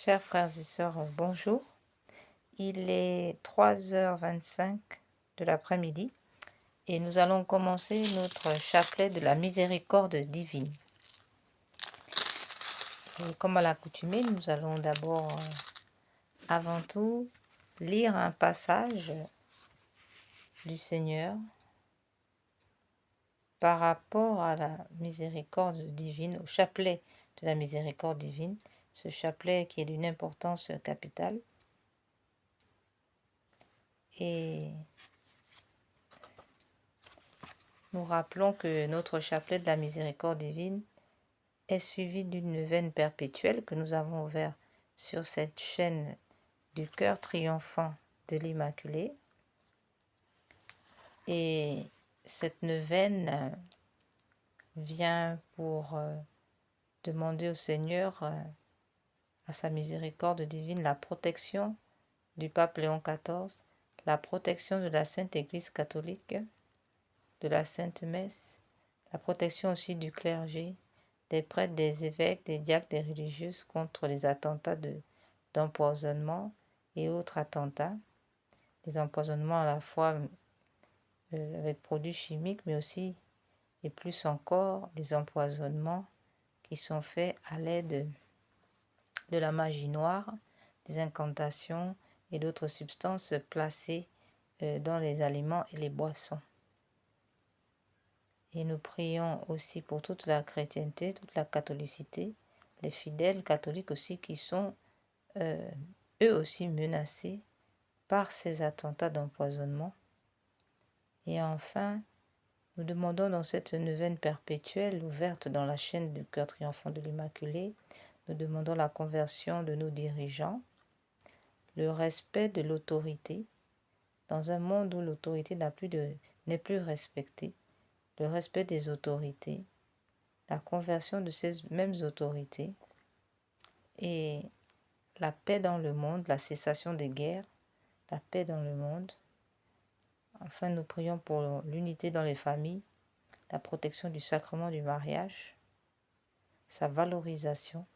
Chers frères et sœurs, bonjour. Il est 3h25 de l'après-midi et nous allons commencer notre chapelet de la miséricorde divine. Et comme à l'accoutumée, nous allons d'abord, avant tout, lire un passage du Seigneur par rapport à la miséricorde divine, au chapelet de la miséricorde divine, ce chapelet qui est d'une importance capitale. Et nous rappelons que notre chapelet de la miséricorde divine est suivi d'une neuvaine perpétuelle que nous avons ouverte sur cette chaîne du cœur triomphant de l'Immaculée. Et cette neuvaine vient pour demander au Seigneur, à sa miséricorde divine, la protection du pape Léon XIV, la protection de la Sainte Église catholique, de la Sainte Messe, la protection aussi du clergé, des prêtres, des évêques, des diacres, des religieuses contre les attentats d'empoisonnement et autres attentats, des empoisonnements à la fois avec produits chimiques, mais aussi et plus encore des empoisonnements qui sont faits à l'aide de la magie noire, des incantations et d'autres substances placées dans les aliments et les boissons. Et nous prions aussi pour toute la chrétienté, toute la catholicité, les fidèles catholiques aussi qui sont eux aussi menacés par ces attentats d'empoisonnement. Et enfin, nous demandons dans cette neuvaine perpétuelle ouverte dans la chaîne du cœur triomphant de l'Immaculée, nous demandons la conversion de nos dirigeants, le respect de l'autorité, dans un monde où l'autorité n'est plus respectée, le respect des autorités, la conversion de ces mêmes autorités et la paix dans le monde, la cessation des guerres, la paix dans le monde. Enfin, nous prions pour l'unité dans les familles, la protection du sacrement du mariage, sa valorisation.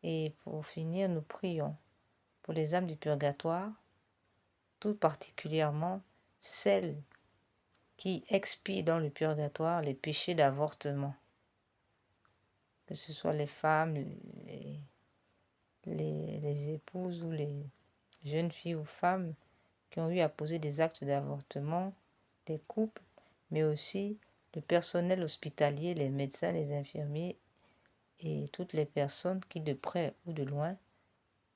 Et pour finir, nous prions pour les âmes du purgatoire, tout particulièrement celles qui expient dans le purgatoire les péchés d'avortement, que ce soit les femmes, les épouses ou les jeunes filles ou femmes qui ont eu à poser des actes d'avortement, des couples, mais aussi le personnel hospitalier, les médecins, les infirmiers et toutes les personnes qui, de près ou de loin,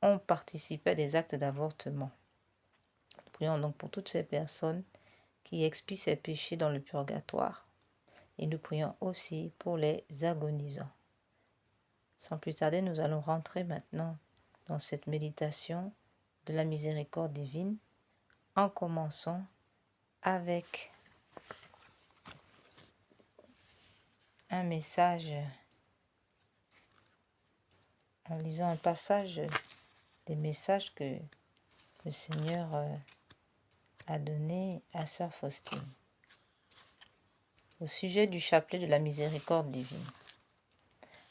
ont participé à des actes d'avortement. Nous prions donc pour toutes ces personnes qui expient ces péchés dans le purgatoire. Et nous prions aussi pour les agonisants. Sans plus tarder, nous allons rentrer maintenant dans cette méditation de la miséricorde divine, en commençant avec un message, en lisant un passage des messages que le Seigneur a donné à Sœur Faustine au sujet du chapelet de la miséricorde divine.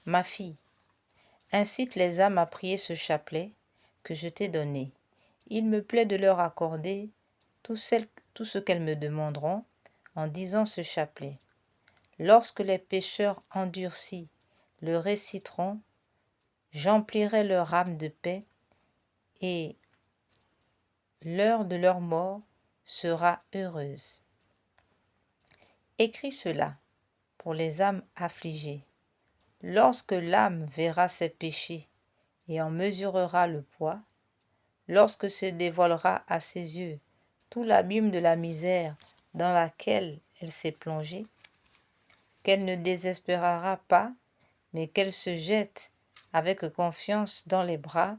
Ma fille, incite les âmes à prier ce chapelet que je t'ai donné. Il me plaît de leur accorder tout ce qu'elles me demanderont en disant ce chapelet. Lorsque les pécheurs endurcis le réciteront, j'emplirai leur âme de paix et l'heure de leur mort sera heureuse. Écris cela pour les âmes affligées. Lorsque l'âme verra ses péchés et en mesurera le poids, lorsque se dévoilera à ses yeux tout l'abîme de la misère dans laquelle elle s'est plongée, qu'elle ne désespérera pas, mais qu'elle se jette avec confiance dans les bras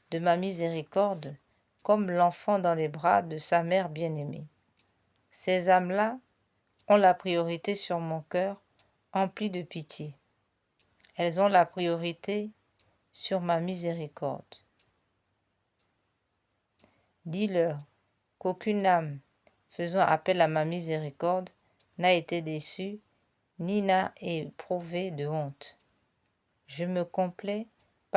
de ma miséricorde, comme l'enfant dans les bras de sa mère bien-aimée. Ces âmes-là ont la priorité sur mon cœur, empli de pitié. Elles ont la priorité sur ma miséricorde. Dis-leur qu'aucune âme faisant appel à ma miséricorde n'a été déçue ni n'a éprouvé de honte. Je me complais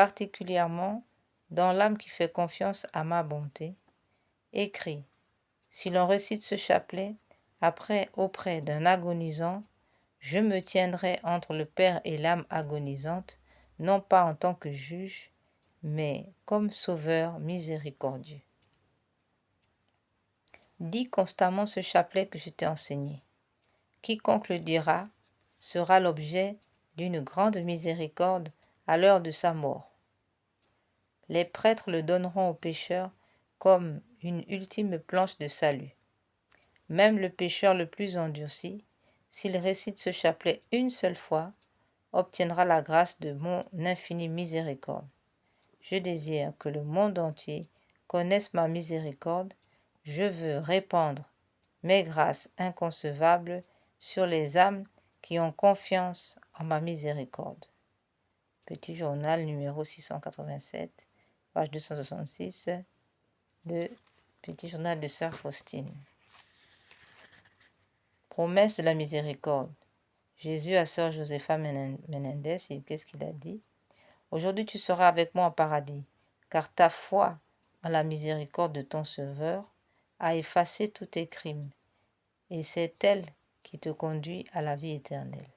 particulièrement dans l'âme qui fait confiance à ma bonté, écrit. Si l'on récite ce chapelet auprès d'un agonisant, je me tiendrai entre le Père et l'âme agonisante, non pas en tant que juge, mais comme sauveur miséricordieux. Dis constamment ce chapelet que je t'ai enseigné. Quiconque le dira sera l'objet d'une grande miséricorde à l'heure de sa mort. Les prêtres le donneront aux pécheurs comme une ultime planche de salut. Même le pécheur le plus endurci, s'il récite ce chapelet une seule fois, obtiendra la grâce de mon infinie miséricorde. Je désire que le monde entier connaisse ma miséricorde. Je veux répandre mes grâces inconcevables sur les âmes qui ont confiance en ma miséricorde. Petit journal numéro 687, page 266 de Petit journal de Sœur Faustine. Promesse de la miséricorde. Jésus à Sœur Josepha Menendez, qu'est-ce qu'il a dit? Aujourd'hui tu seras avec moi en paradis, car ta foi en la miséricorde de ton Sauveur a effacé tous tes crimes, et c'est elle qui te conduit à la vie éternelle.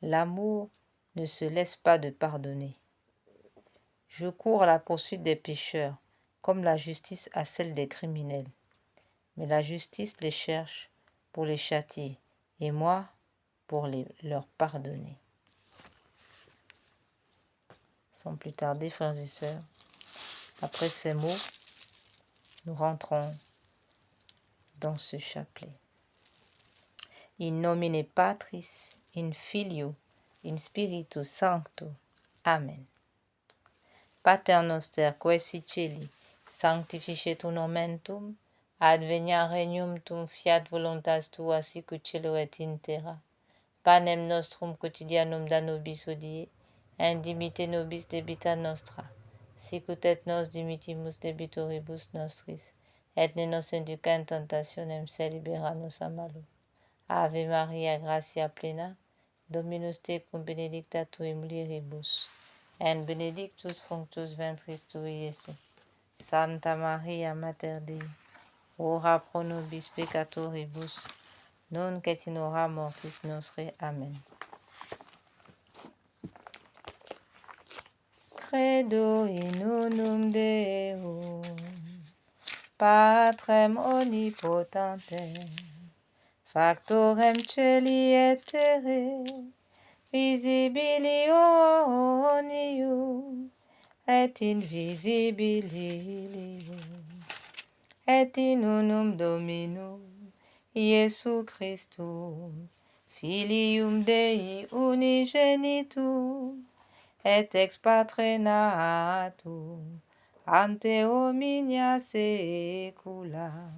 L'amour ne se laisse pas de pardonner. Je cours à la poursuite des pécheurs, comme la justice à celle des criminels. Mais la justice les cherche pour les châtier, et moi pour leur pardonner. Sans plus tarder, frères et sœurs, après ces mots, nous rentrons dans ce chapelet. In nomine Patris, in Filio, in Spiritus Sancto. Amen. Pater noster, qui es in celi, sanctificetur nomen tuum, adveniat regnum tuum, fiat voluntas tua sicut cielo et in terra. Panem nostrum quotidianum da nobis hodie, indimite nobis debita nostra, sicut et nos dimitimus debitoribus nostris, et ne nos induca in tentationem, sed libera nos a malo. Ave Maria, gratia plena, Dominus tecum, benedicta tu in mulieribus, et benedictus fructus ventris tui, Iesus. Santa Maria, Mater Dei, ora pro nobis peccatoribus, nunc et in hora mortis nostre. Amen. Credo in unum Deum, Patrem omnipotentem, Factorem celi et terrae, visibilium et invisibilium, et in unum Dominum, Iesu Christum, Filium Dei unigenitum, et ex Patre natum, ante omnia saecula,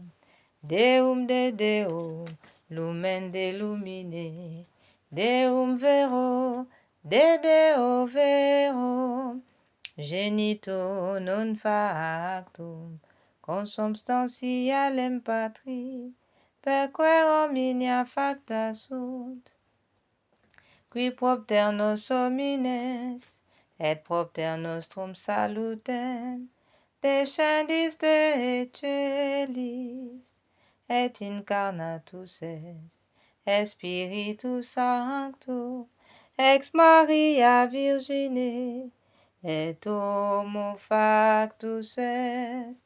Deum de Deum, lumen de lumine, Deum vero, de Deo vero, genitor non factum, consubstantialem Patri, perque omnia facta sunt, qui propter nos homines, et propter nostrum salutem, descendis de celis, et incarnatus est Spiritus Sancto, ex Maria Virgine, et homo factus est,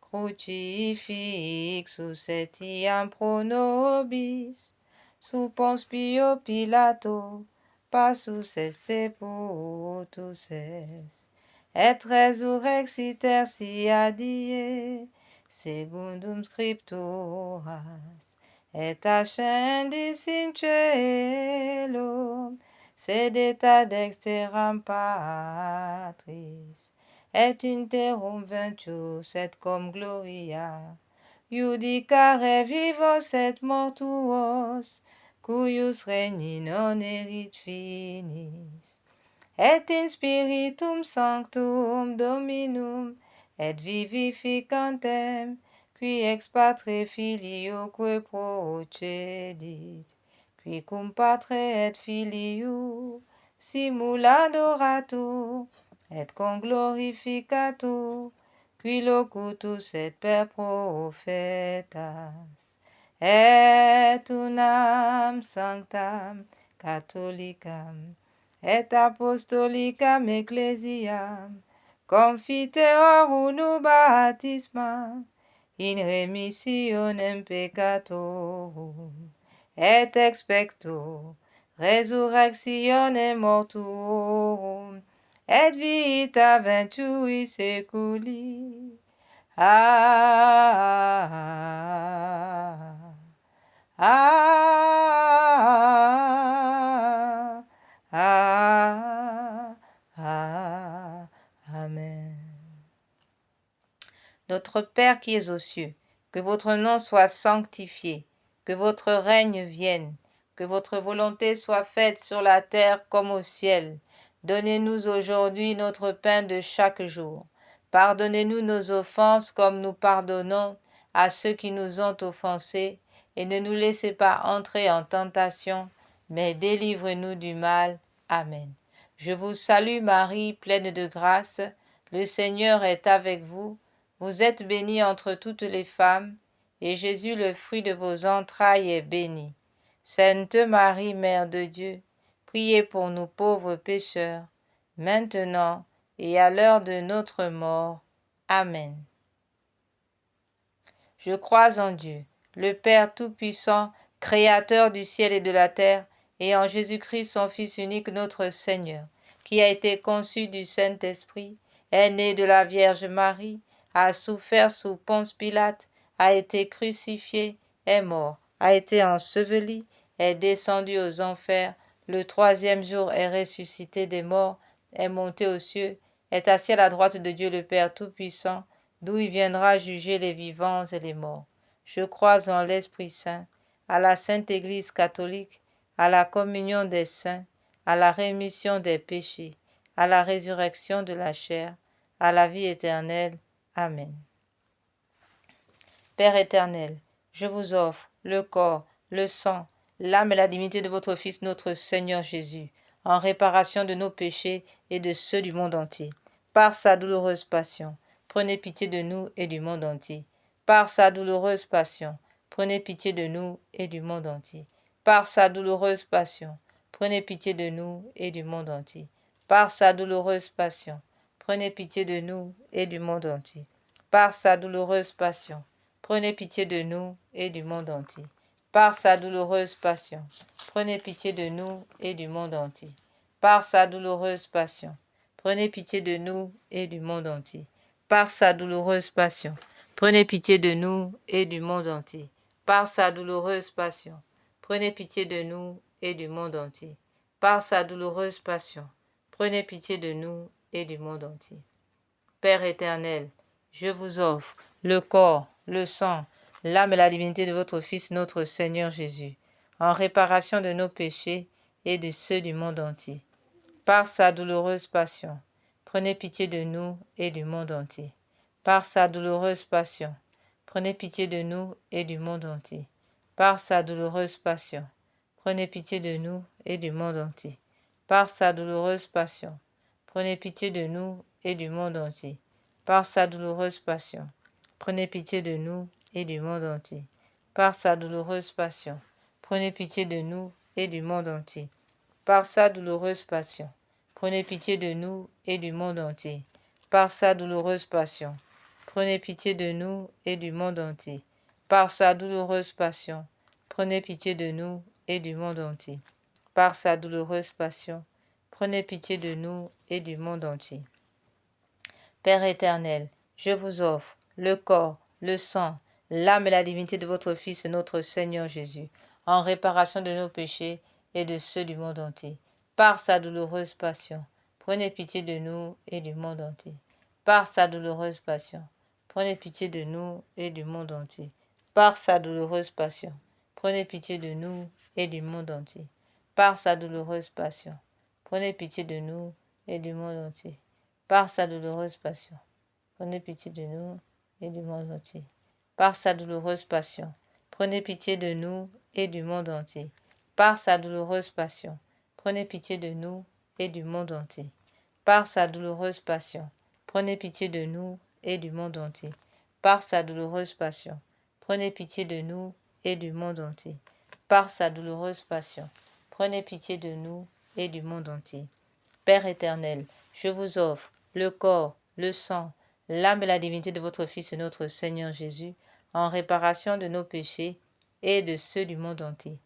crucifixus etiam pro nobis, sub Ponce Pio Pilato, passus et sepultus est, et resurrexit tertia die, secundum scripturas, et ascendis in caelum, sedet ad exteram Patris, et interum ventius et cum gloria, judicare vivos et mortuos, cuius regni non erit finis, et in Spiritum Sanctum Dominum, et vivificantem, qui ex Patre Filioque procedit, qui cum Patre et Filio simul adoratur, et con glorificatur, qui locutus et per prophetas, et unam sanctam catholicam, et apostolicam ecclesiam, confiteorum baptisma, in remissionem peccatorum, et expecto resurrectione mortuorum, et vita venturi seculi. Amen. Notre Père qui es aux cieux, que votre nom soit sanctifié, que votre règne vienne, que votre volonté soit faite sur la terre comme au ciel. Donnez-nous aujourd'hui notre pain de chaque jour. Pardonnez-nous nos offenses comme nous pardonnons à ceux qui nous ont offensés, et ne nous laissez pas entrer en tentation, mais délivre-nous du mal. Amen. Je vous salue Marie, pleine de grâce, le Seigneur est avec vous. Vous êtes bénie entre toutes les femmes, et Jésus, le fruit de vos entrailles, est béni. Sainte Marie, Mère de Dieu, priez pour nous pauvres pécheurs, maintenant et à l'heure de notre mort. Amen. Je crois en Dieu, le Père Tout-Puissant, Créateur du ciel et de la terre, et en Jésus-Christ, son Fils unique, notre Seigneur, qui a été conçu du Saint-Esprit, est né de la Vierge Marie, a souffert sous Ponce Pilate, a été crucifié, est mort, a été enseveli, est descendu aux enfers, le troisième jour est ressuscité des morts, est monté aux cieux, est assis à la droite de Dieu le Père Tout-Puissant, d'où il viendra juger les vivants et les morts. Je crois en l'Esprit Saint, à la Sainte Église catholique, à la communion des saints, à la rémission des péchés, à la résurrection de la chair, à la vie éternelle. Amen. Père éternel, je vous offre le corps, le sang, l'âme et la divinité de votre Fils, notre Seigneur Jésus, en réparation de nos péchés et de ceux du monde entier. Par sa douloureuse passion, prenez pitié de nous et du monde entier. Par sa douloureuse passion, prenez pitié de nous et du monde entier. Par sa douloureuse passion, prenez pitié de nous et du monde entier. Par sa douloureuse passion, prenez pitié de nous et du monde entier. Par sa douloureuse passion, prenez pitié de nous et du monde entier. Par sa douloureuse passion, prenez pitié de nous et du monde entier. Par sa douloureuse passion, prenez pitié de nous et du monde entier. Par sa douloureuse passion, prenez pitié de nous et du monde entier. Par sa douloureuse passion, prenez pitié de nous et du monde entier. Par sa douloureuse passion, prenez pitié de nous et du monde entier. Père éternel, je vous offre le corps, le sang, l'âme et la divinité de votre Fils, notre Seigneur Jésus, en réparation de nos péchés et de ceux du monde entier. Par sa douloureuse passion, prenez pitié de nous et du monde entier. Par sa douloureuse passion, prenez pitié de nous et du monde entier. Par sa douloureuse passion, prenez pitié de nous et du monde entier. Par sa douloureuse passion, prenez pitié de nous et du monde entier. Par sa douloureuse passion, prenez pitié de nous et du monde entier. Par sa douloureuse passion, prenez pitié de nous et du monde entier. Par sa douloureuse passion, prenez pitié de nous et du monde entier. Par sa douloureuse passion, prenez pitié de nous et du monde entier. Par sa douloureuse passion, prenez pitié de nous et du monde entier. Par sa douloureuse passion, prenez pitié de nous et du monde entier. Père éternel, je vous offre le corps, le sang, l'âme et la divinité de votre Fils, notre Seigneur Jésus, en réparation de nos péchés et de ceux du monde entier. Par sa douloureuse passion, prenez pitié de nous et du monde entier. Par sa douloureuse passion, prenez pitié de nous et du monde entier. Par sa douloureuse passion, prenez pitié de nous et du monde entier. Par sa douloureuse passion, prenez pitié de nous et du monde entier. Par sa douloureuse passion, prenez pitié de nous et du monde entier. Par sa douloureuse passion, prenez pitié de nous et du monde entier. Par sa douloureuse passion, prenez pitié de nous et du monde entier. par sa douloureuse passion, prenez pitié de nous et du monde entier. Par sa douloureuse passion, prenez pitié de nous et du monde entier. Par sa douloureuse passion, prenez pitié de nous et du monde entier. Père éternel, je vous offre le corps, le sang, l'âme et la divinité de votre Fils et notre Seigneur Jésus, en réparation de nos péchés et de ceux du monde entier.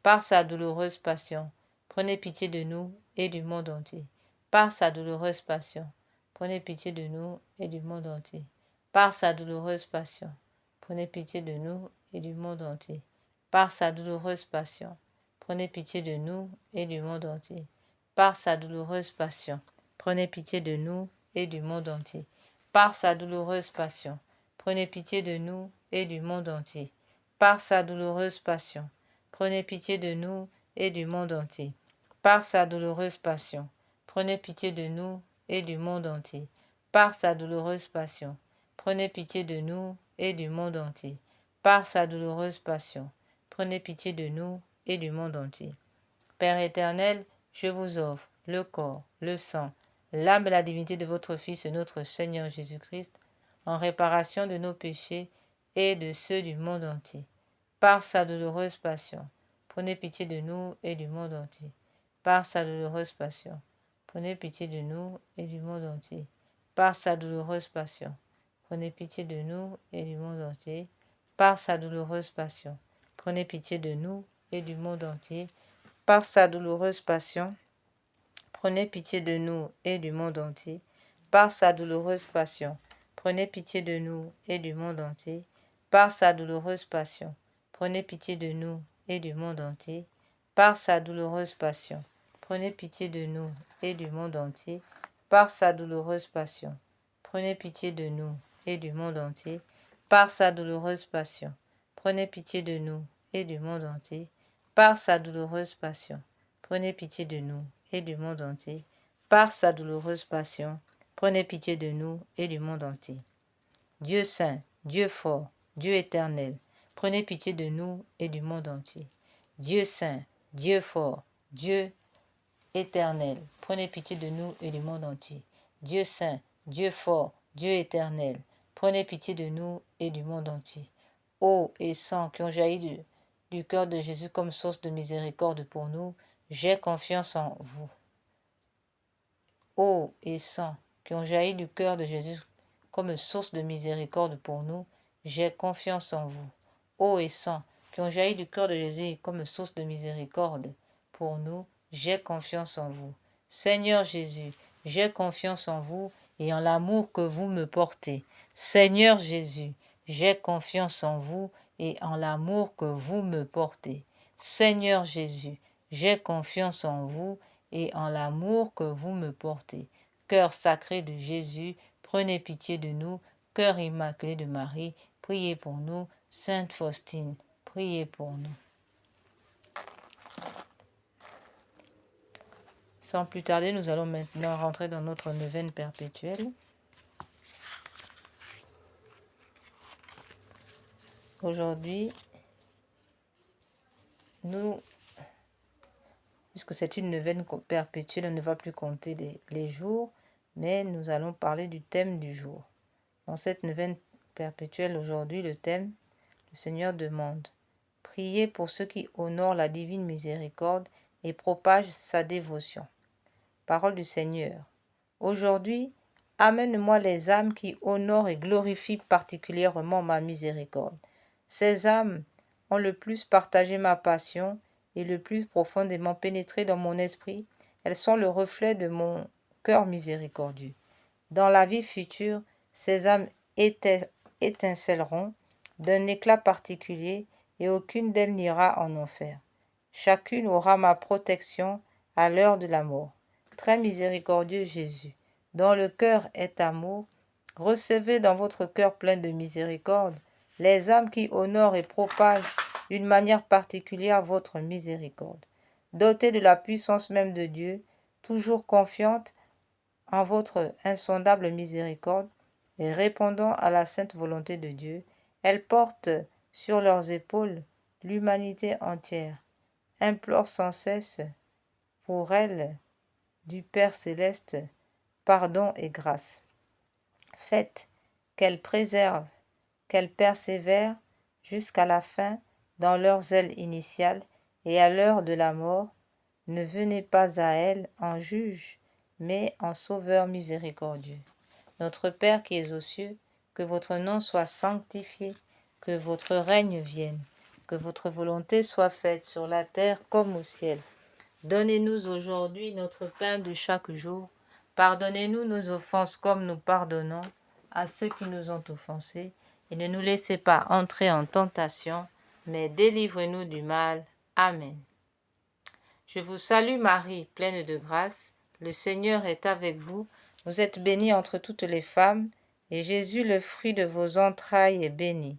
Par sa douloureuse passion, prenez pitié de nous et du monde entier. Par sa douloureuse passion, prenez pitié de nous et du monde entier. Par sa douloureuse passion, prenez pitié de nous et du monde entier. Par sa douloureuse passion, prenez pitié de nous et du monde entier. Par sa douloureuse passion, prenez pitié de nous et du monde entier. Par sa douloureuse passion, prenez pitié de nous et du monde entier. Par sa douloureuse passion, prenez pitié de nous et du monde entier. Par sa douloureuse passion, prenez pitié de nous et du monde entier. Par sa douloureuse passion, prenez pitié de nous et du monde entier. Par sa douloureuse passion, prenez pitié de nous et du monde entier. Père éternel, je vous offre le corps, le sang, l'âme et la divinité de votre Fils et notre Seigneur Jésus-Christ, en réparation de nos péchés et de ceux du monde entier. Par sa douloureuse passion, prenez pitié de nous et du monde entier. Par sa douloureuse passion, prenez pitié de nous et du monde entier. Par sa douloureuse passion, prenez pitié de nous et du monde entier. Par sa douloureuse passion, prenez pitié de nous et du monde entier. Par sa douloureuse passion, prenez pitié de nous et du monde entier. Par sa douloureuse passion, prenez pitié de nous et du monde entier. Par sa douloureuse passion, prenez pitié de nous et du monde entier. Par sa douloureuse passion, prenez pitié de nous et du monde entier. Par sa douloureuse passion, prenez pitié de nous et du monde entier. Par sa douloureuse passion, prenez pitié de nous et du monde entier. Par sa douloureuse passion, prenez pitié de nous et du monde entier. Par sa douloureuse passion, prenez pitié de nous et du monde entier. Dieu saint, Dieu fort, Dieu éternel, prenez pitié de nous et du monde entier. Dieu saint, Dieu fort, Dieu éternel, prenez pitié de nous et du monde entier. Dieu saint, Dieu fort, Dieu éternel, prenez pitié de nous et du monde entier. Eau et sang qui ont jailli du cœur de Jésus comme source de miséricorde pour nous, j'ai confiance en vous. Eau et sang qui ont jailli du cœur de Jésus comme source de miséricorde pour nous, j'ai confiance en vous. Eau et sang qui ont jailli du cœur de Jésus comme source de miséricorde pour nous, j'ai confiance en vous. Seigneur Jésus, j'ai confiance en vous et en l'amour que vous me portez. Seigneur Jésus, j'ai confiance en vous et en l'amour que vous me portez. Seigneur Jésus, j'ai confiance en vous et en l'amour que vous me portez. Cœur sacré de Jésus, prenez pitié de nous. Cœur immaculé de Marie, priez pour nous. Sainte Faustine, priez pour nous. Sans plus tarder, nous allons maintenant rentrer dans notre neuvaine perpétuelle. Aujourd'hui, puisque c'est une neuvaine perpétuelle, on ne va plus compter les jours, mais nous allons parler du thème du jour. Dans cette neuvaine perpétuelle, aujourd'hui, le thème, le Seigneur demande, priez pour ceux qui honorent la divine miséricorde et propagent sa dévotion. Parole du Seigneur. Aujourd'hui, amène-moi les âmes qui honorent et glorifient particulièrement ma miséricorde. Ces âmes ont le plus partagé ma passion et le plus profondément pénétré dans mon esprit. Elles sont le reflet de mon cœur miséricordieux. Dans la vie future, ces âmes étincelleront d'un éclat particulier et aucune d'elles n'ira en enfer. Chacune aura ma protection à l'heure de la mort. Très miséricordieux Jésus, dont le cœur est amour, recevez dans votre cœur plein de miséricorde les âmes qui honorent et propagent d'une manière particulière votre miséricorde. Dotées de la puissance même de Dieu, toujours confiantes en votre insondable miséricorde et répondant à la sainte volonté de Dieu, elles portent sur leurs épaules l'humanité entière, implorent sans cesse pour elles du Père céleste pardon et grâce. Faites qu'elles préservent, qu'elles persévèrent jusqu'à la fin dans leur zèle initial, et à l'heure de la mort, ne venez pas à elles en juge, mais en sauveur miséricordieux. Notre Père qui es aux cieux, que votre nom soit sanctifié, que votre règne vienne, que votre volonté soit faite sur la terre comme au ciel. Donnez-nous aujourd'hui notre pain de chaque jour. Pardonnez-nous nos offenses comme nous pardonnons à ceux qui nous ont offensés. Et ne nous laissez pas entrer en tentation, mais délivrez-nous du mal. Amen. Je vous salue Marie, pleine de grâce. Le Seigneur est avec vous. Vous êtes bénie entre toutes les femmes, et Jésus, le fruit de vos entrailles, est béni.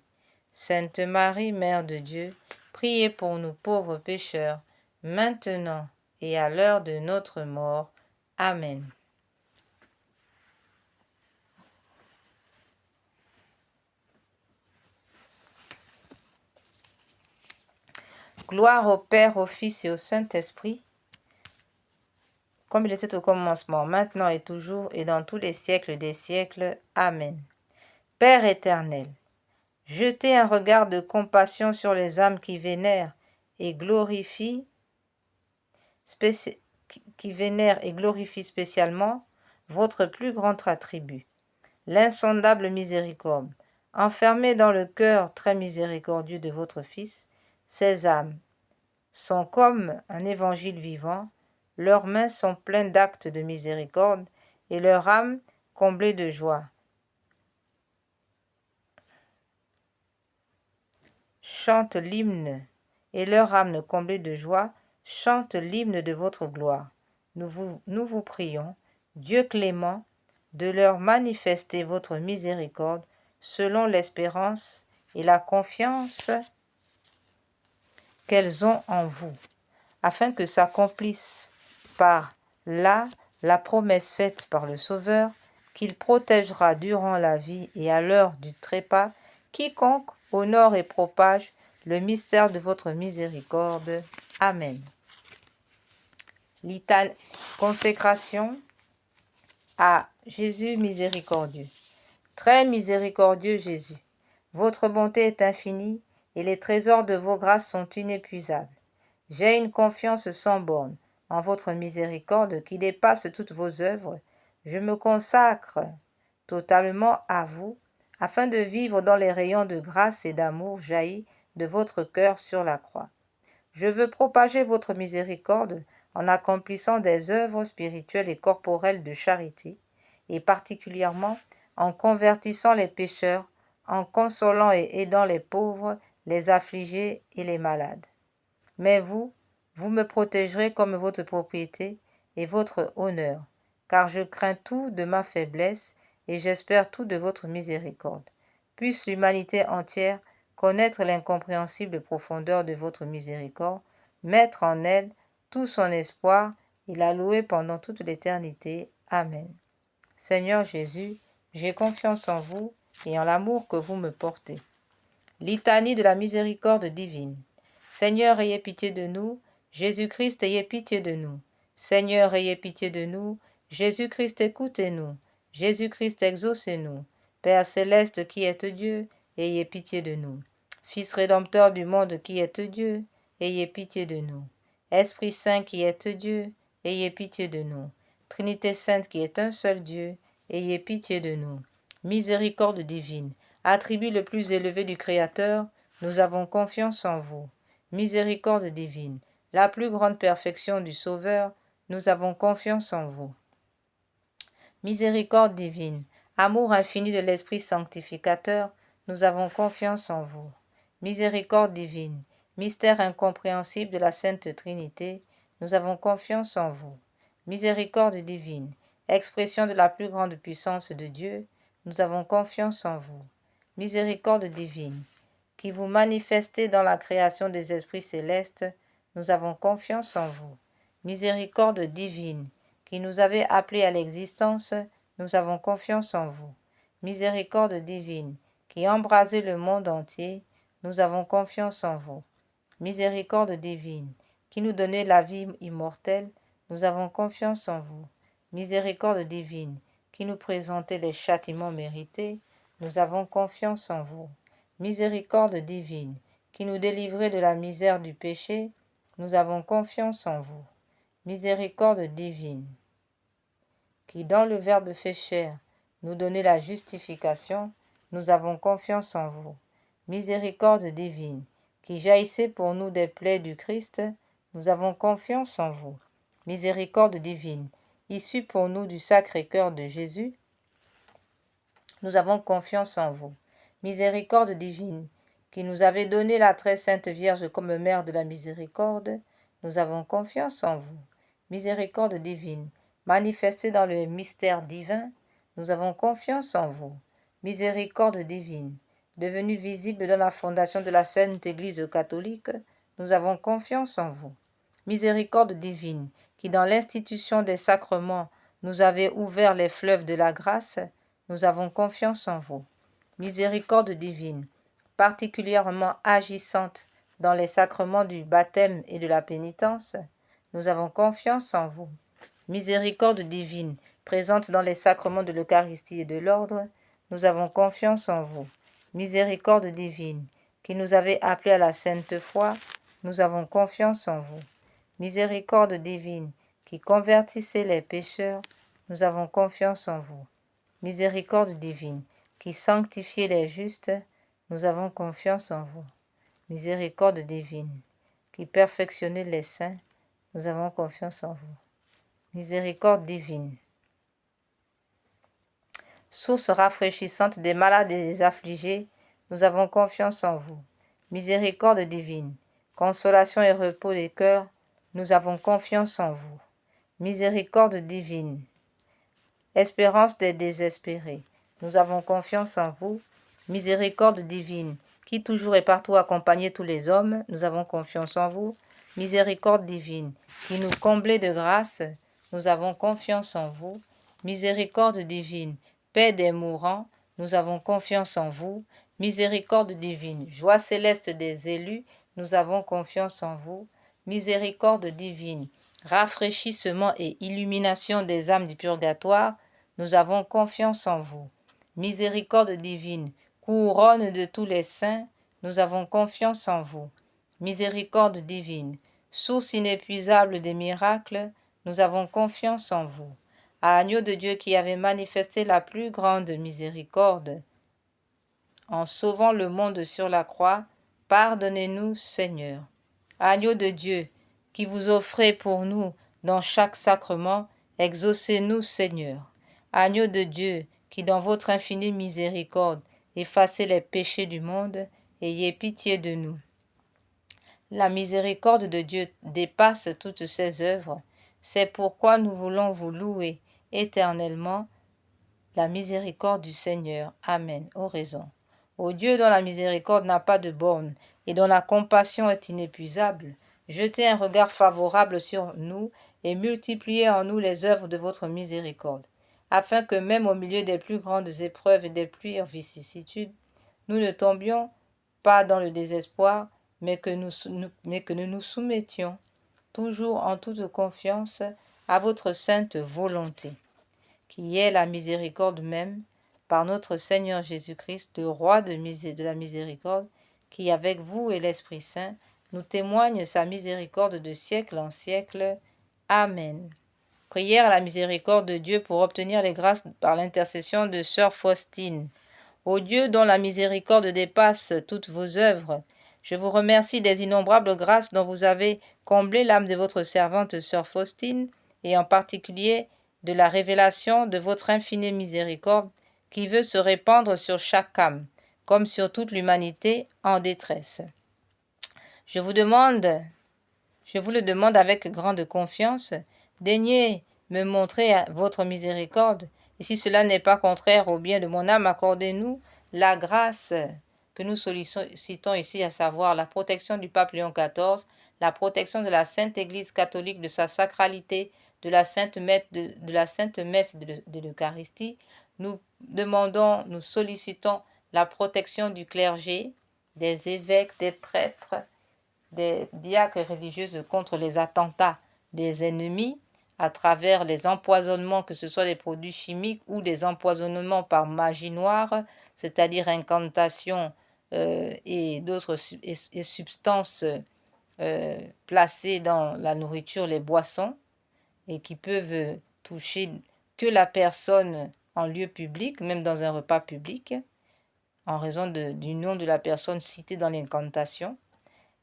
Sainte Marie, Mère de Dieu, priez pour nous pauvres pécheurs, maintenant et à l'heure de notre mort. Amen. Gloire au Père, au Fils et au Saint-Esprit, comme il était au commencement, maintenant et toujours, et dans tous les siècles des siècles. Amen. Père éternel, jetez un regard de compassion sur les âmes qui vénèrent et glorifient, spécialement votre plus grand attribut, l'insondable miséricorde. Enfermées dans le cœur très miséricordieux de votre Fils, ces âmes sont comme un évangile vivant, leurs mains sont pleines d'actes de miséricorde et leur âme comblée de joie. Chante l'hymne, et leur âme comblée de joie chante l'hymne de votre gloire. Nous vous prions, Dieu clément, de leur manifester votre miséricorde selon l'espérance et la confiance qu'elles ont en vous, afin que s'accomplisse par là la promesse faite par le Sauveur, qu'il protégera durant la vie et à l'heure du trépas quiconque honore et propage le mystère de votre miséricorde. Amen. Consécration à Jésus miséricordieux. Très miséricordieux Jésus, votre bonté est infinie et les trésors de vos grâces sont inépuisables. J'ai une confiance sans borne en votre miséricorde qui dépasse toutes vos œuvres. Je me consacre totalement à vous, afin de vivre dans les rayons de grâce et d'amour jaillis de votre cœur sur la croix. Je veux propager votre miséricorde en accomplissant des œuvres spirituelles et corporelles de charité, et particulièrement en convertissant les pécheurs, en consolant et aidant les pauvres, les affligés et les malades. Mais vous me protégerez comme votre propriété et votre honneur, car je crains tout de ma faiblesse et j'espère tout de votre miséricorde. Puisse l'humanité entière connaître l'incompréhensible profondeur de votre miséricorde, mettre en elle tout son espoir et la louer pendant toute l'éternité. Amen. Seigneur Jésus, j'ai confiance en vous et en l'amour que vous me portez. Litanie de la miséricorde divine. Seigneur, ayez pitié de nous. Jésus-Christ, ayez pitié de nous. Seigneur, ayez pitié de nous. Jésus-Christ, écoutez-nous. Jésus-Christ, exaucez-nous. Père céleste qui êtes Dieu, ayez pitié de nous. Fils rédempteur du monde qui êtes Dieu, ayez pitié de nous. Esprit Saint qui êtes Dieu, ayez pitié de nous. Trinité Sainte qui est un seul Dieu, ayez pitié de nous. Miséricorde divine, attribut le plus élevé du Créateur, nous avons confiance en vous. Miséricorde divine, la plus grande perfection du Sauveur, nous avons confiance en vous. Miséricorde divine, amour infini de l'Esprit sanctificateur, nous avons confiance en vous. Miséricorde divine, mystère incompréhensible de la Sainte Trinité, nous avons confiance en vous. Miséricorde divine, expression de la plus grande puissance de Dieu, nous avons confiance en vous. Miséricorde divine, qui vous manifestez dans la création des esprits célestes, nous avons confiance en vous. Miséricorde divine, qui nous avez appelés à l'existence, nous avons confiance en vous. Miséricorde divine, qui embrasez le monde entier, nous avons confiance en vous. Miséricorde divine, qui nous donnez la vie immortelle, nous avons confiance en vous. Miséricorde divine, qui nous présentez les châtiments mérités, nous avons confiance en vous. Miséricorde divine, qui nous délivrez de la misère du péché, nous avons confiance en vous. Miséricorde divine, qui dans le Verbe fait chair, nous donnez la justification, nous avons confiance en vous. Miséricorde divine, qui jaillissez pour nous des plaies du Christ, nous avons confiance en vous. Miséricorde divine, issue pour nous du Sacré-Cœur de Jésus, nous avons confiance en vous. Miséricorde divine, qui nous avez donné la très sainte Vierge comme mère de la miséricorde, nous avons confiance en vous. Miséricorde divine, manifestée dans le mystère divin, nous avons confiance en vous. Miséricorde divine, devenue visible dans la fondation de la Sainte Église catholique, nous avons confiance en vous. Miséricorde divine, qui dans l'institution des sacrements nous avez ouvert les fleuves de la grâce, nous avons confiance en vous. Miséricorde divine, particulièrement agissante dans les sacrements du baptême et de la pénitence, nous avons confiance en vous. Miséricorde divine, présente dans les sacrements de l'Eucharistie et de l'ordre, nous avons confiance en vous. Miséricorde divine, qui nous avez appelés à la sainte foi, nous avons confiance en vous. Miséricorde divine, qui convertissez les pécheurs, nous avons confiance en vous. Miséricorde divine, qui sanctifiez les justes, nous avons confiance en vous. Miséricorde divine, qui perfectionnez les saints, nous avons confiance en vous. Miséricorde divine, source rafraîchissante des malades et des affligés, nous avons confiance en vous. Miséricorde divine, consolation et repos des cœurs, nous avons confiance en vous. Miséricorde divine, espérance des désespérés, nous avons confiance en vous. Miséricorde divine, qui toujours et partout accompagnez tous les hommes, nous avons confiance en vous. Miséricorde divine, qui nous comblez de grâce, nous avons confiance en vous. Miséricorde divine, paix des mourants, nous avons confiance en vous. Miséricorde divine, joie céleste des élus, nous avons confiance en vous. Miséricorde divine, rafraîchissement et illumination des âmes du purgatoire, nous avons confiance en vous. Miséricorde divine, couronne de tous les saints, nous avons confiance en vous. Miséricorde divine, source inépuisable des miracles, nous avons confiance en vous. Agneau de Dieu qui avait manifesté la plus grande miséricorde, en sauvant le monde sur la croix, pardonnez-nous, Seigneur. Agneau de Dieu, qui vous offrez pour nous dans chaque sacrement, exaucez-nous, Seigneur. Agneau de Dieu, qui dans votre infinie miséricorde effacez les péchés du monde, ayez pitié de nous. La miséricorde de Dieu dépasse toutes ses œuvres. C'est pourquoi nous voulons vous louer éternellement la miséricorde du Seigneur. Amen. Oraison. Ô Dieu dont la miséricorde n'a pas de borne et dont la compassion est inépuisable, jetez un regard favorable sur nous et multipliez en nous les œuvres de votre miséricorde, afin que même au milieu des plus grandes épreuves et des pires vicissitudes, nous ne tombions pas dans le désespoir, mais que nous nous soumettions toujours en toute confiance à votre sainte volonté, qui est la miséricorde même, par notre Seigneur Jésus-Christ, le roi de la miséricorde, qui avec vous et l'Esprit Saint nous témoigne sa miséricorde de siècle en siècle. Amen. Prière à la miséricorde de Dieu pour obtenir les grâces par l'intercession de Sœur Faustine. Ô Dieu dont la miséricorde dépasse toutes vos œuvres, je vous remercie des innombrables grâces dont vous avez comblé l'âme de votre servante Sœur Faustine, et en particulier de la révélation de votre infinie miséricorde qui veut se répandre sur chaque âme, comme sur toute l'humanité en détresse. Je vous le demande avec grande confiance, daignez me montrer votre miséricorde, et si cela n'est pas contraire au bien de mon âme, accordez-nous la grâce que nous sollicitons ici, à savoir la protection du pape Léon XIV, la protection de la Sainte Église catholique, de sa sacralité, de la Sainte Messe de l'Eucharistie. Nous demandons, nous sollicitons la protection du clergé, des évêques, des prêtres, des diacres et religieuses contre les attentats des ennemis, à travers les empoisonnements, que ce soit des produits chimiques ou des empoisonnements par magie noire, c'est-à-dire incantations et d'autres substances placées dans la nourriture, les boissons, et qui peuvent toucher que la personne en lieu public, même dans un repas public, en raison du nom de la personne citée dans l'incantation.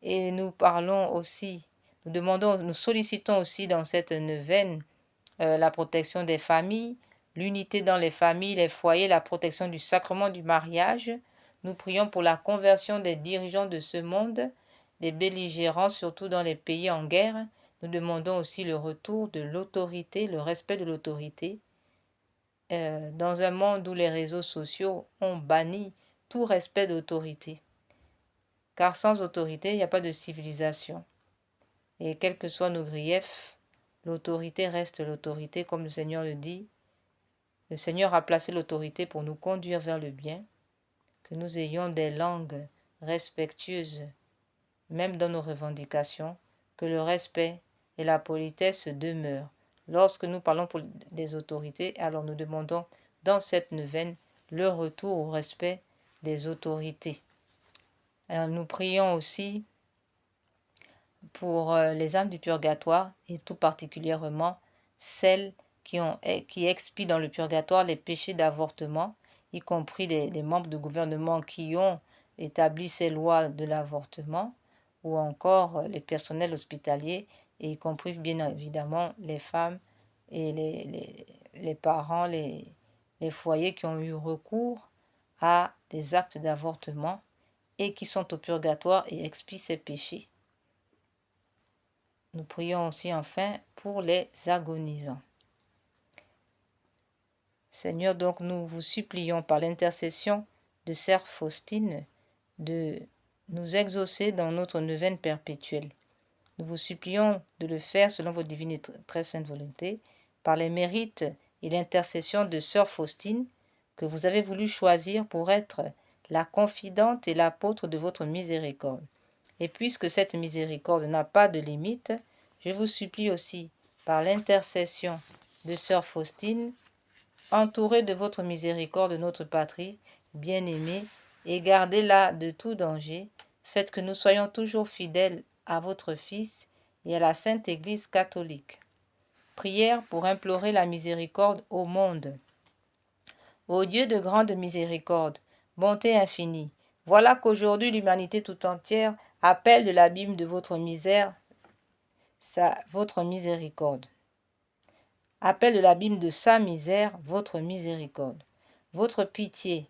Et nous parlons aussi, nous sollicitons aussi dans cette neuvaine la protection des familles, l'unité dans les familles, les foyers, la protection du sacrement du mariage. Nous prions pour la conversion des dirigeants de ce monde, des belligérants, surtout dans les pays en guerre. Nous demandons aussi le retour de l'autorité, le respect de l'autorité. Dans un monde où les réseaux sociaux ont banni tout respect d'autorité. Car sans autorité, il n'y a pas de civilisation. Et quels que soient nos griefs, l'autorité reste l'autorité, comme le Seigneur le dit. Le Seigneur a placé l'autorité pour nous conduire vers le bien, que nous ayons des langues respectueuses, même dans nos revendications, que le respect et la politesse demeurent. Lorsque nous parlons pour des autorités, alors nous demandons dans cette neuvaine le retour au respect des autorités. Alors nous prions aussi pour les âmes du purgatoire et tout particulièrement celles qui expient dans le purgatoire les péchés d'avortement, y compris les membres du gouvernement qui ont établi ces lois de l'avortement, ou encore les personnels hospitaliers, et y compris bien évidemment les femmes et les parents, les foyers qui ont eu recours à des actes d'avortement et qui sont au purgatoire et expient ces péchés. Nous prions aussi enfin pour les agonisants. Seigneur, donc nous vous supplions par l'intercession de Sœur Faustine de nous exaucer dans notre neuvaine perpétuelle. Nous vous supplions de le faire selon votre divine et très sainte volonté, par les mérites et l'intercession de Sœur Faustine que vous avez voulu choisir pour être la confidente et l'apôtre de votre miséricorde. Et puisque cette miséricorde n'a pas de limite, je vous supplie aussi, par l'intercession de Sœur Faustine, entourée de votre miséricorde, notre patrie, bien-aimée, et gardez-la de tout danger, faites que nous soyons toujours fidèles à votre Fils et à la Sainte Église catholique. Prière pour implorer la miséricorde au monde. Ô Dieu de grande miséricorde, bonté infinie, voilà qu'aujourd'hui l'humanité tout entière appelle de l'abîme de votre misère votre miséricorde. Appelle de l'abîme de sa misère votre miséricorde, votre pitié,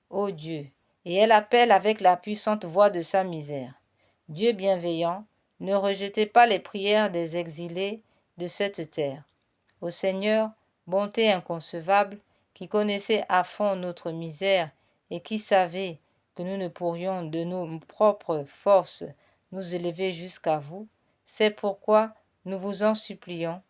ô Dieu, et elle appelle avec la puissante voix de sa misère. Dieu bienveillant, ne rejetez pas les prières des exilés de cette terre. Ô Seigneur, bonté inconcevable, qui connaissez à fond notre misère et qui savez que nous ne pourrions de nos propres forces nous élever jusqu'à vous, c'est pourquoi nous vous en supplions,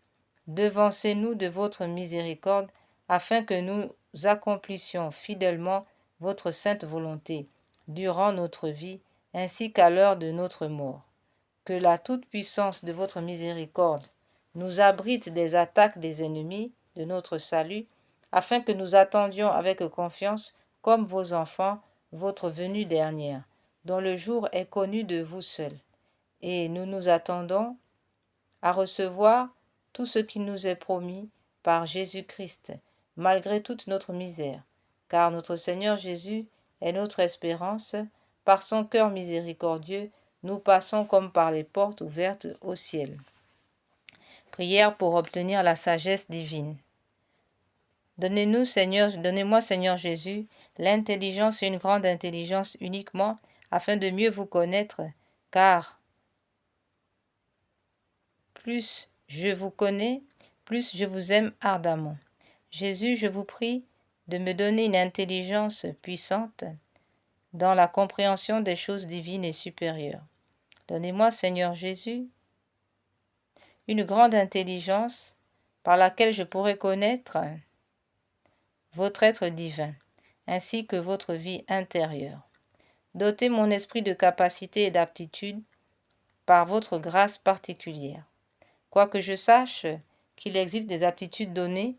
devancez-nous de votre miséricorde afin que nous accomplissions fidèlement votre sainte volonté durant notre vie ainsi qu'à l'heure de notre mort. Que la toute-puissance de votre miséricorde nous abrite des attaques des ennemis de notre salut, afin que nous attendions avec confiance, comme vos enfants, votre venue dernière, dont le jour est connu de vous seuls. Et nous nous attendons à recevoir tout ce qui nous est promis par Jésus-Christ, malgré toute notre misère, car notre Seigneur Jésus est notre espérance. Par son cœur miséricordieux, nous passons comme par les portes ouvertes au ciel. Prière pour obtenir la sagesse divine. Donnez-moi, Seigneur Jésus, l'intelligence et une grande intelligence uniquement, afin de mieux vous connaître, car plus je vous connais, plus je vous aime ardemment. Jésus, je vous prie de me donner une intelligence puissante dans la compréhension des choses divines et supérieures. Donnez-moi, Seigneur Jésus, une grande intelligence par laquelle je pourrai connaître votre être divin, ainsi que votre vie intérieure. Dotez mon esprit de capacité et d'aptitude par votre grâce particulière. Quoique je sache qu'il existe des aptitudes données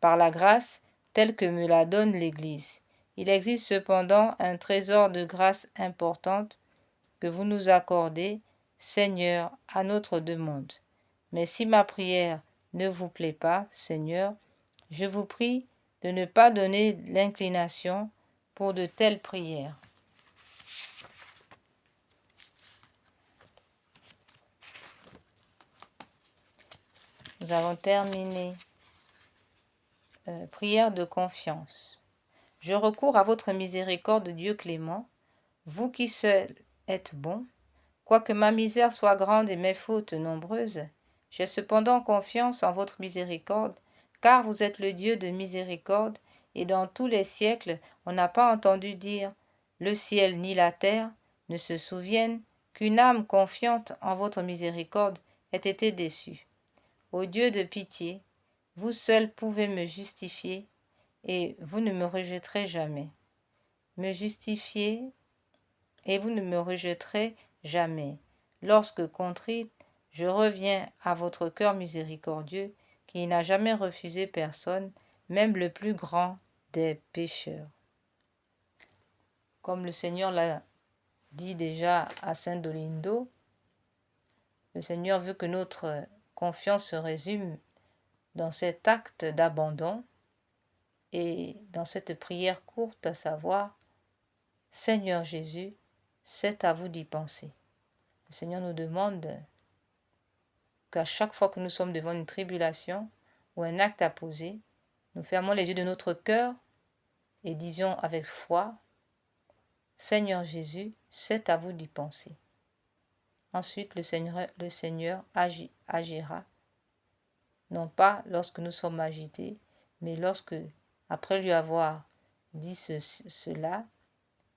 par la grâce telle que me la donne l'Église. Il existe cependant un trésor de grâce importante que vous nous accordez, Seigneur, à notre demande. Mais si ma prière ne vous plaît pas, Seigneur, je vous prie de ne pas donner l'inclination pour de telles prières. Nous avons terminé. Prière de confiance. Je recours à votre miséricorde, Dieu clément, vous qui seul êtes bon. Quoique ma misère soit grande et mes fautes nombreuses, j'ai cependant confiance en votre miséricorde, car vous êtes le Dieu de miséricorde, et dans tous les siècles on n'a pas entendu dire « le ciel ni la terre ne se souviennent qu'une âme confiante en votre miséricorde ait été déçue. Ô Dieu de pitié, vous seul pouvez me justifier, et vous ne me rejetterez jamais. Me justifier, et vous ne me rejetterez jamais. Lorsque contrite, je reviens à votre cœur miséricordieux, qui n'a jamais refusé personne, même le plus grand des pécheurs. Comme le Seigneur l'a dit déjà à Saint Dolindo, le Seigneur veut que notre confiance se résume dans cet acte d'abandon et dans cette prière courte, à savoir « Seigneur Jésus, c'est à vous d'y penser ». Le Seigneur nous demande qu'à chaque fois que nous sommes devant une tribulation ou un acte à poser, nous fermons les yeux de notre cœur et disions avec foi « Seigneur Jésus, c'est à vous d'y penser ». Ensuite, le Seigneur agira, non pas lorsque nous sommes agités, mais lorsque, après lui avoir dit cela,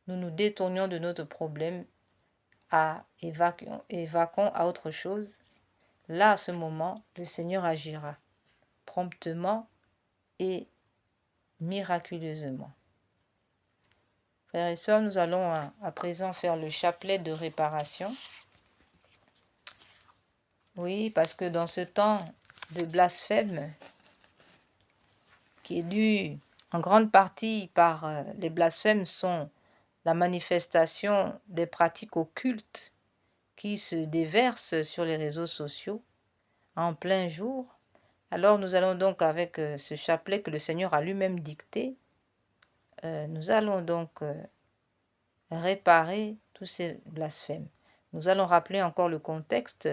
nous nous détournions de notre problème évacuons à autre chose. Là, à ce moment, le Seigneur agira promptement et miraculeusement. Frères et sœurs, nous allons à présent faire le chapelet de réparation. Oui, parce que dans ce temps de blasphème, qui est dû en grande partie par les blasphèmes, sont la manifestation des pratiques occultes qui se déversent sur les réseaux sociaux en plein jour. Alors nous allons donc avec ce chapelet que le Seigneur a lui-même dicté, nous allons donc réparer tous ces blasphèmes. Nous allons rappeler encore le contexte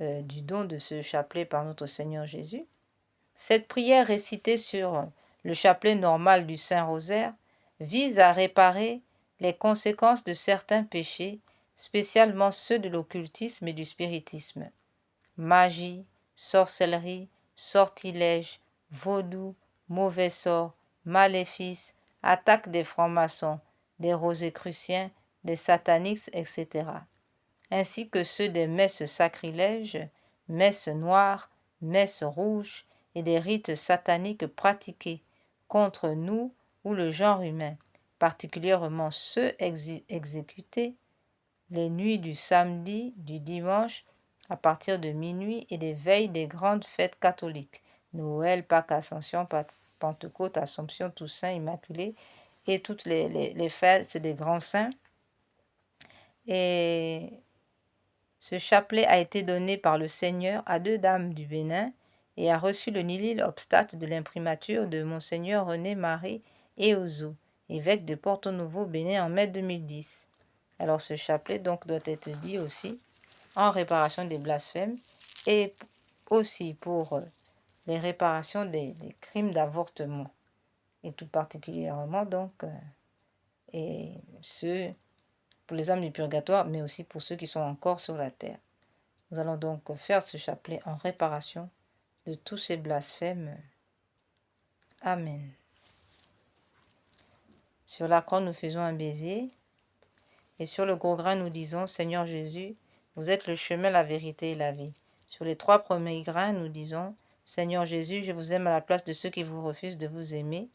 du don de ce chapelet par notre Seigneur Jésus. Cette prière récitée sur le chapelet normal du Saint-Rosaire vise à réparer les conséquences de certains péchés, spécialement ceux de l'occultisme et du spiritisme. Magie, sorcellerie, sortilège, vaudou, mauvais sort, maléfices, attaque des francs-maçons, des rosicruciens, des sataniques, etc. Ainsi que ceux des messes sacrilèges, messes noires, messes rouges et des rites sataniques pratiqués contre nous ou le genre humain, particulièrement ceux exécutés les nuits du samedi, du dimanche, à partir de minuit et des veilles des grandes fêtes catholiques, Noël, Pâques, Ascension, Pentecôte, Assomption, Toussaint, Immaculée, et toutes les fêtes des grands saints. Et ce chapelet a été donné par le Seigneur à 2 dames du Bénin et a reçu le nihil obstate de l'imprimature de Monseigneur René-Marie Eozo, évêque de Porto Novo, Bénin, en mai 2010. Alors ce chapelet donc doit être dit aussi en réparation des blasphèmes et aussi pour les réparations des crimes d'avortement, et tout particulièrement donc et ceux pour les âmes du purgatoire, mais aussi pour ceux qui sont encore sur la terre. Nous allons donc faire ce chapelet en réparation de tous ces blasphèmes. Amen. Sur la croix, nous faisons un baiser. Et sur le gros grain, nous disons, Seigneur Jésus, vous êtes le chemin, la vérité et la vie. Sur les 3 premiers grains, nous disons, Seigneur Jésus, je vous aime à la place de ceux qui vous refusent de vous aimer.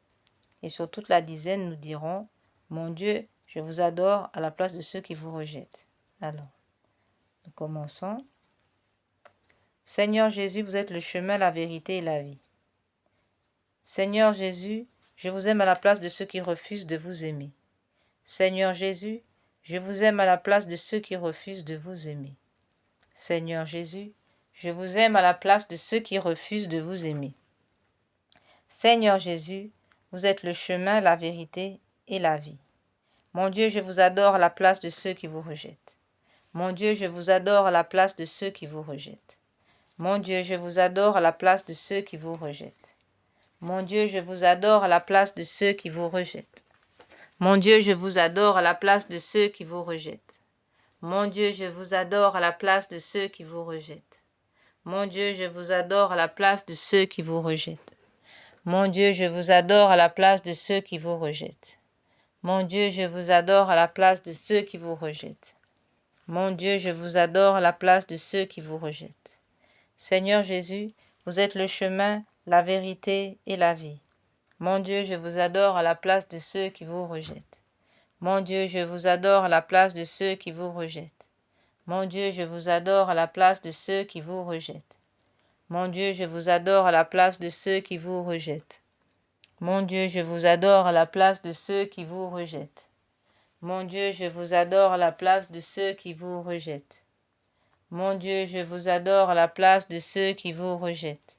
Et sur toute la dizaine, nous dirons, mon Dieu, je vous adore à la place de ceux qui vous rejettent. Alors, nous commençons. Seigneur Jésus, vous êtes le chemin, la vérité et la vie. Seigneur Jésus, je vous aime à la place de ceux qui refusent de vous aimer. Seigneur Jésus, je vous aime à la place de ceux qui refusent de vous aimer. Seigneur Jésus, je vous aime à la place de ceux qui refusent de vous aimer. Seigneur Jésus, vous êtes le chemin, la vérité et la vie. Mon Dieu, je vous adore à la place de ceux qui vous rejettent. Mon Dieu, je vous adore à la place de ceux qui vous rejettent. Mon Dieu, je vous adore à la place de ceux qui vous rejettent. Mon Dieu, je vous adore à la place de ceux qui vous rejettent. Mon Dieu, je vous adore à la place de ceux qui vous rejettent. Mon Dieu, je vous adore à la place de ceux qui vous rejettent. Mon Dieu, je vous adore à la place de ceux qui vous rejettent. Mon Dieu, je vous adore à la place de ceux qui vous rejettent. Mon Dieu, je vous adore à la place de ceux qui vous rejettent. Mon Dieu, je vous adore à la place de ceux qui vous rejettent. Seigneur Jésus, vous êtes le chemin, la vérité et la vie. Mon Dieu, je vous adore à la place de ceux qui vous rejettent. Mon Dieu, je vous adore à la place de ceux qui vous rejettent. Mon Dieu, je vous adore à la place de ceux qui vous rejettent. Mon Dieu, je vous adore à la place de ceux qui vous rejettent. Mon Dieu, je vous adore à la place de ceux qui vous rejettent. Mon Dieu, je vous adore à la place de ceux qui vous rejettent. Mon Dieu, je vous adore à la place de ceux qui vous rejettent.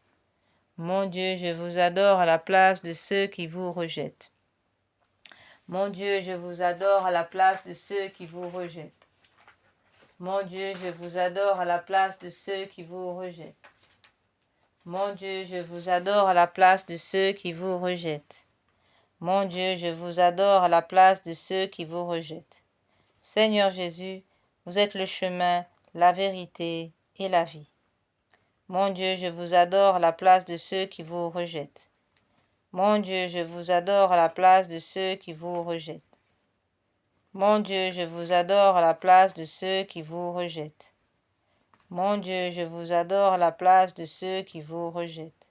Mon Dieu, je vous adore à la place de ceux qui vous rejettent. Mon Dieu, je vous adore à la place de ceux qui vous rejettent. Mon Dieu, je vous adore à la place de ceux qui vous rejettent. Mon Dieu, je vous adore à la place de ceux qui vous rejettent. Mon Dieu, je vous adore à la place de ceux qui vous rejettent. Seigneur Jésus, vous êtes le chemin, la vérité et la vie. Mon Dieu, je vous adore à la place de ceux qui vous rejettent. Mon Dieu, je vous adore à la place de ceux qui vous rejettent. Mon Dieu, je vous adore à la place de ceux qui vous rejettent. Mon Dieu, je vous adore à la place de ceux qui vous rejettent.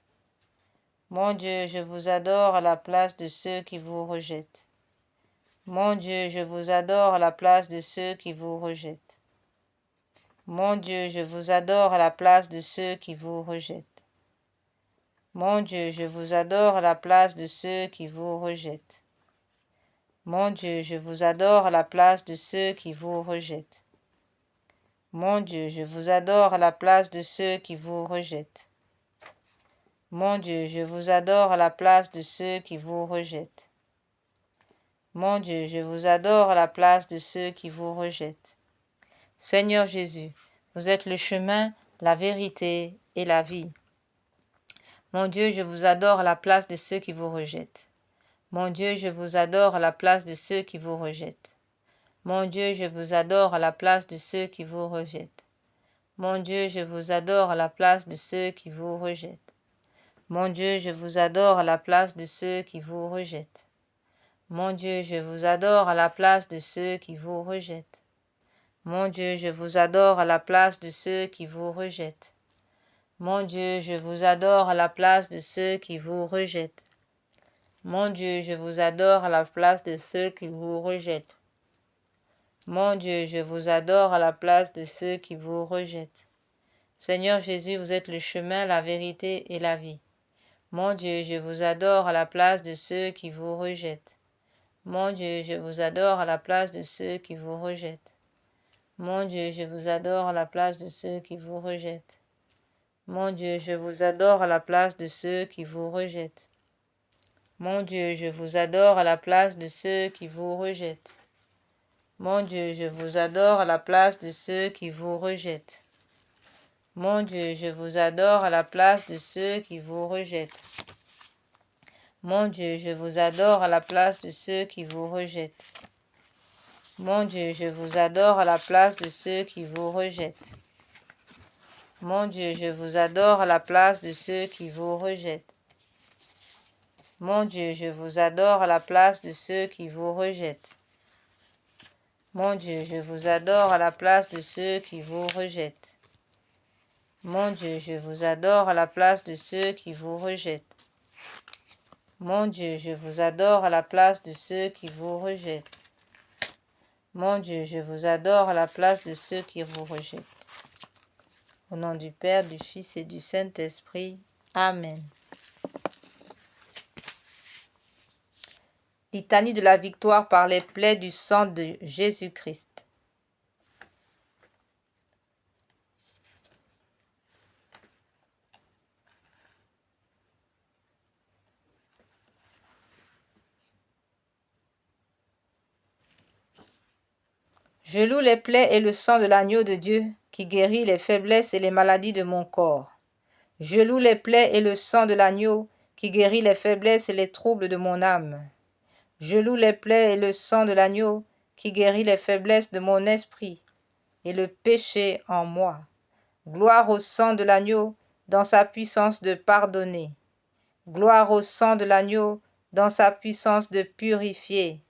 Mon Dieu, je vous adore à la place de ceux qui vous rejettent. Mon Dieu, je vous adore à la place de ceux qui vous rejettent. Mon Dieu, je vous adore à la place de ceux qui vous rejettent. Mon Dieu, je vous adore à la place de ceux qui vous rejettent. Mon Dieu, je vous adore à la place de ceux qui vous rejettent. Mon Dieu, je vous adore à la place de ceux qui vous rejettent. Mon Dieu, je vous adore à la place de ceux qui vous rejettent. Mon Dieu, je vous adore à la place de ceux qui vous rejettent. Seigneur Jésus, vous êtes le chemin, la vérité et la vie. Mon Dieu, je vous adore à la place de ceux qui vous rejettent. Mon Dieu, je vous adore à la place de ceux qui vous rejettent. Mon Dieu, je vous adore à la place de ceux qui vous rejettent. Mon Dieu, je vous adore à la place de ceux qui vous rejettent. Mon Dieu, je vous adore à la place de ceux qui vous rejettent. Mon Dieu, je vous adore à la place de ceux qui vous rejettent. Mon Dieu, je vous adore à la place de ceux qui vous rejettent. Mon Dieu, je vous adore à la place de ceux qui vous rejettent. Mon Dieu, je vous adore à la place de ceux qui vous rejettent. Mon Dieu, je vous adore à la place de ceux qui vous rejettent. Seigneur Jésus, vous êtes le chemin, la vérité et la vie. Mon Dieu, je vous adore à la place de ceux qui vous rejettent. Mon Dieu, je vous adore à la place de ceux qui vous rejettent. Mon Dieu, je vous adore à la place de ceux qui vous rejettent. Mon Dieu, je vous adore à la place de ceux qui vous rejettent. Mon Dieu, je vous adore à la place de ceux qui vous rejettent. Mon Dieu, je vous adore à la place de ceux qui vous rejettent. Mon Dieu, je vous adore à la place de ceux qui vous rejettent. Mon Dieu, je vous adore à la place de ceux qui vous rejettent. Mon Dieu, je vous adore à la place de ceux qui vous rejettent. Mon Dieu, je vous adore à la place de ceux qui vous rejettent. Mon Dieu, je vous adore à la place de ceux qui vous rejettent. Mon Dieu, je vous adore à la place de ceux qui vous rejettent. Mon Dieu, je vous adore à la place de ceux qui vous rejettent. Mon Dieu, je vous adore à la place de ceux qui vous rejettent. Mon Dieu, je vous adore à la place de ceux qui vous rejettent. Au nom du Père, du Fils et du Saint-Esprit. Amen. Litanie de la victoire par les plaies du sang de Jésus-Christ. Je loue les plaies et le sang de l'agneau de Dieu qui guérit les faiblesses et les maladies de mon corps. Je loue les plaies et le sang de l'agneau qui guérit les faiblesses et les troubles de mon âme. Je loue les plaies et le sang de l'agneau qui guérit les faiblesses de mon esprit et le péché en moi. Gloire au sang de l'agneau dans sa puissance de pardonner. Gloire au sang de l'agneau dans sa puissance de purifier.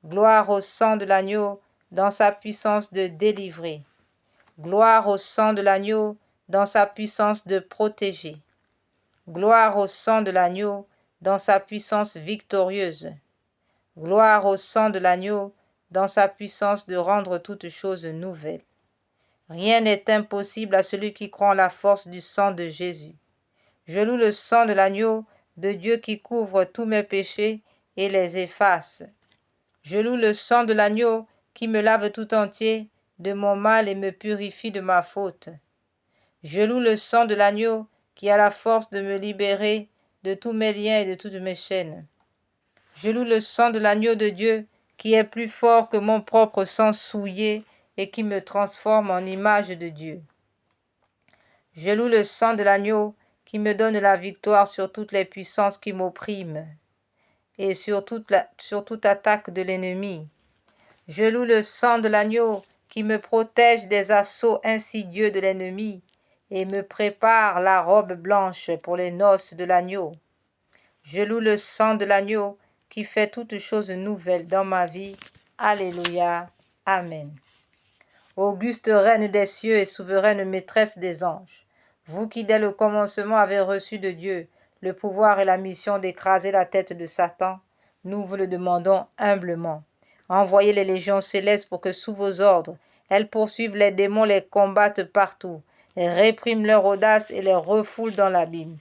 Gloire au sang de l'agneau dans sa puissance de délivrer. Gloire au sang de l'agneau dans sa puissance de protéger. Gloire au sang de l'agneau dans sa puissance victorieuse. Gloire au sang de l'agneau dans sa puissance de rendre toutes choses nouvelles. Rien n'est impossible à celui qui croit en la force du sang de Jésus. Je loue le sang de l'agneau de Dieu qui couvre tous mes péchés et les efface. Je loue le sang de l'agneau qui me lave tout entier de mon mal et me purifie de ma faute. Je loue le sang de l'agneau qui a la force de me libérer de tous mes liens et de toutes mes chaînes. Je loue le sang de l'agneau de Dieu qui est plus fort que mon propre sang souillé et qui me transforme en image de Dieu. Je loue le sang de l'agneau qui me donne la victoire sur toutes les puissances qui m'oppriment et sur toute attaque de l'ennemi. Je loue le sang de l'agneau qui me protège des assauts insidieux de l'ennemi et me prépare la robe blanche pour les noces de l'agneau. Je loue le sang de l'agneau qui fait toutes choses nouvelles dans ma vie. Alléluia. Amen. Auguste Reine des cieux et souveraine maîtresse des anges, vous qui dès le commencement avez reçu de Dieu le pouvoir et la mission d'écraser la tête de Satan, nous vous le demandons humblement. Envoyez les légions célestes pour que sous vos ordres, elles poursuivent les démons, les combattent partout, et répriment leur audace et les refoulent dans l'abîme.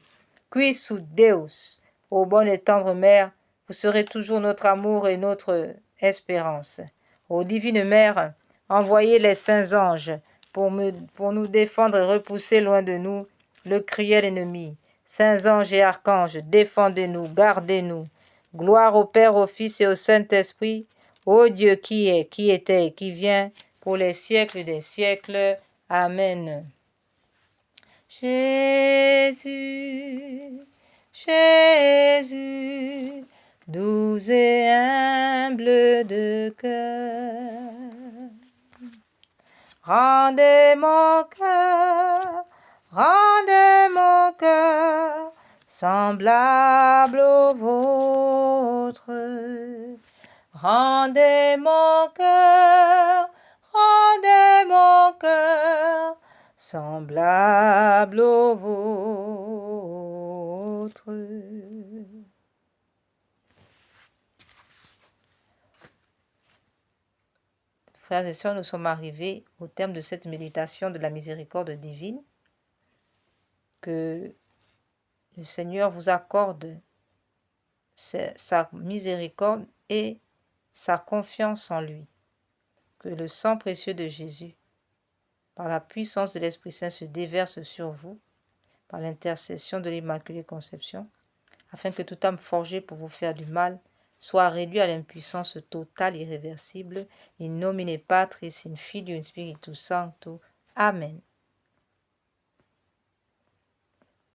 Quis Deus, ô bonne et tendre Mère, vous serez toujours notre amour et notre espérance. Ô divine Mère, envoyez les saints anges pour nous défendre et repousser loin de nous le cruel ennemi. Saints anges et archanges, défendez-nous, gardez-nous. Gloire au Père, au Fils et au Saint-Esprit, ô Dieu qui est, qui était et qui vient, pour les siècles des siècles. Amen. Jésus, Jésus, doux et humble de cœur, rendez mon cœur semblable au vôtre. Rendez mon cœur semblable au vôtre. Frères et sœurs, nous sommes arrivés au terme de cette méditation de la miséricorde divine. Que le Seigneur vous accorde sa miséricorde et sa confiance en lui. Que le sang précieux de Jésus, par la puissance de l'Esprit Saint, se déverse sur vous, par l'intercession de l'Immaculée Conception, afin que toute âme forgée pour vous faire du mal soit réduite à l'impuissance totale, irréversible, in nomine Patris, in Filio, in Spiritus Sancto. Amen.